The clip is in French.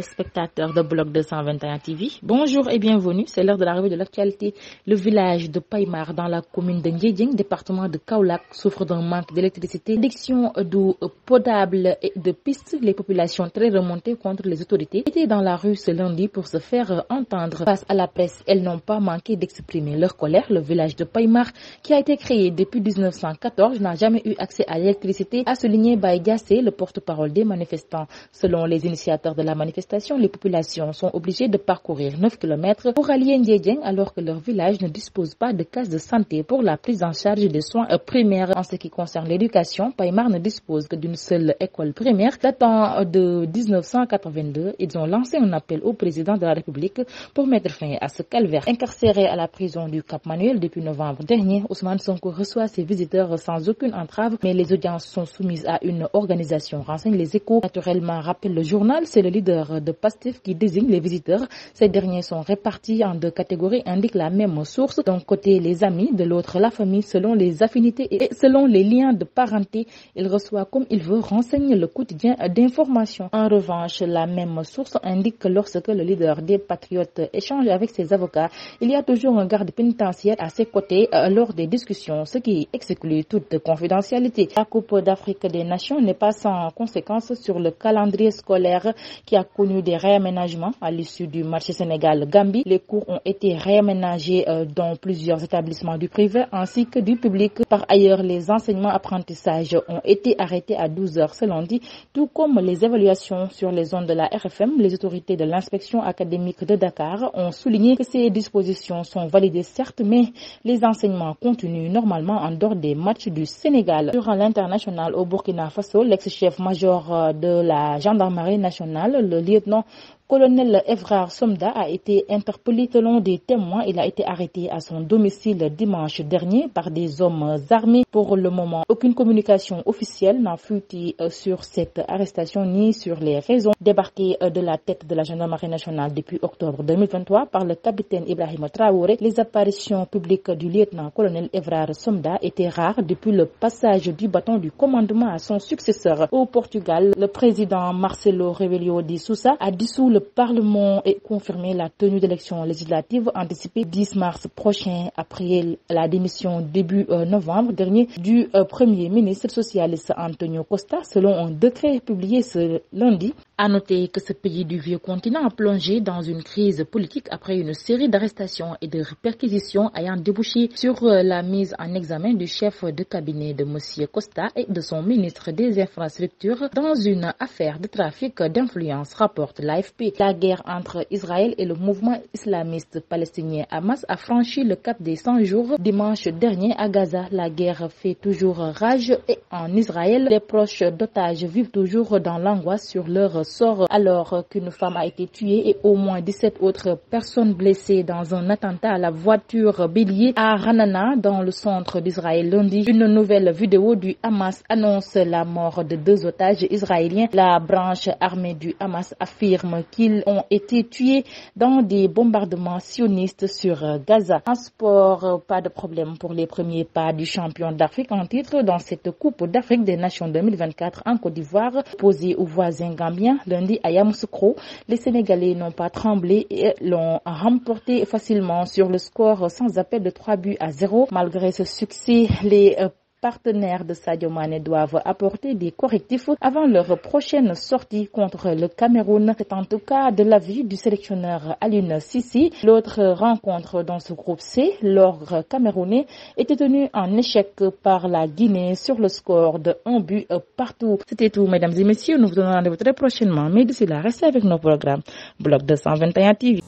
téléspectateurs de Bloc 221 TV. Bonjour et bienvenue, c'est l'heure de la revue de l'actualité. Le village de Paymar dans la commune de Ndiédiène, département de Kaolack, souffre d'un manque d'électricité, d'addiction d'eau potable et de pistes. Les populations très remontées contre les autorités étaient dans la rue ce lundi pour se faire entendre. Face à la presse, elles n'ont pas manqué d'exprimer leur colère. Le village de Paymar, qui a été créé depuis 1914, n'a jamais eu accès à l'électricité, a souligné Baye Diassé, le porte-parole des manifestants. Selon les initiateurs de la manifestation, les populations sont obligées de parcourir 9 km pour allier Ndiédiène alors que leur village ne dispose pas de case de santé pour la prise en charge des soins primaires. En ce qui concerne l'éducation, Paymar ne dispose que d'une seule école primaire datant de 1982. Ils ont lancé un appel au président de la République pour mettre fin à ce calvaire. Incarcéré à la prison du Cap Manuel depuis novembre dernier, Ousmane Sonko reçoit ses visiteurs sans aucune entrave, mais les audiences sont soumises à une organisation, renseigne les Échos. Naturellement, rappelle le journal, c'est le leader de Pastef qui désigne les visiteurs. Ces derniers sont répartis en deux catégories, indique la même source. D'un côté, les amis, de l'autre, la famille, selon les affinités et selon les liens de parenté. Il reçoit comme il veut, renseigne le quotidien d'information. En revanche, la même source indique que lorsque le leader des Patriotes échange avec ses avocats, il y a toujours un garde pénitentiaire à ses côtés lors des discussions, ce qui exclut toute confidentialité. La Coupe d'Afrique des Nations n'est pas sans conséquences sur le calendrier scolaire qui a connu des réaménagements à l'issue du match Sénégal-Gambie. Les cours ont été réaménagés dans plusieurs établissements du privé ainsi que du public. Par ailleurs, les enseignements-apprentissages ont été arrêtés à 12h ce lundi, tout comme les évaluations sur les zones de la RFM. Les autorités de l'inspection académique de Dakar ont souligné que ces dispositions sont validées certes, mais les enseignements continuent normalement en dehors des matchs du Sénégal. Sur l'international au Burkina Faso, l'ex-chef-major de la gendarmerie nationale, le lieutenant-colonel Evrard Somda a été interpellé. Selon des témoins, il a été arrêté à son domicile dimanche dernier par des hommes armés. Pour le moment, aucune communication officielle n'a fuité sur cette arrestation ni sur les raisons. Débarqué de la tête de la gendarmerie nationale depuis octobre 2023 par le capitaine Ibrahima Traoré, les apparitions publiques du lieutenant-colonel Evrard Somda étaient rares depuis le passage du bâton du commandement à son successeur. Au Portugal, le président Marcelo Rebelo de Sousa a dissous le Parlement et confirmé la tenue d'élections législatives anticipées 10 mars prochain après la démission début novembre dernier du premier ministre socialiste Antonio Costa selon un décret publié ce lundi. À noter que ce pays du vieux continent a plongé dans une crise politique après une série d'arrestations et de perquisitions ayant débouché sur la mise en examen du chef de cabinet de M. Costa et de son ministre des Infrastructures dans une affaire de trafic d'influence, rapporte l'AFP. La guerre entre Israël et le mouvement islamiste palestinien Hamas a franchi le cap des 100 jours. Dimanche dernier à Gaza, la guerre fait toujours rage et en Israël, les proches d'otages vivent toujours dans l'angoisse sur leur sort alors qu'une femme a été tuée et au moins 17 autres personnes blessées dans un attentat à la voiture bélier à Ranana dans le centre d'Israël lundi. Une nouvelle vidéo du Hamas annonce la mort de 2 otages israéliens. La branche armée du Hamas affirme qu'ils ont été tués dans des bombardements sionistes sur Gaza. En sport, pas de problème pour les premiers pas du champion d'Afrique en titre dans cette Coupe d'Afrique des Nations 2024 en Côte d'Ivoire, opposée aux voisins gambiens lundi à Yamoussoukro. Les Sénégalais n'ont pas tremblé et l'ont remporté facilement sur le score sans appel de 3-0. Malgré ce succès, les partenaires de Sadio Mané doivent apporter des correctifs avant leur prochaine sortie contre le Cameroun. C'est en tout cas de l'avis du sélectionneur Aliou Cissé. L'autre rencontre dans ce groupe C, l'ogre camerounais, était tenu en échec par la Guinée sur le score de 1-but partout. C'était tout, mesdames et messieurs. Nous vous donnons rendez-vous très prochainement. Mais d'ici là, restez avec nos programmes. Bloc 221 TV.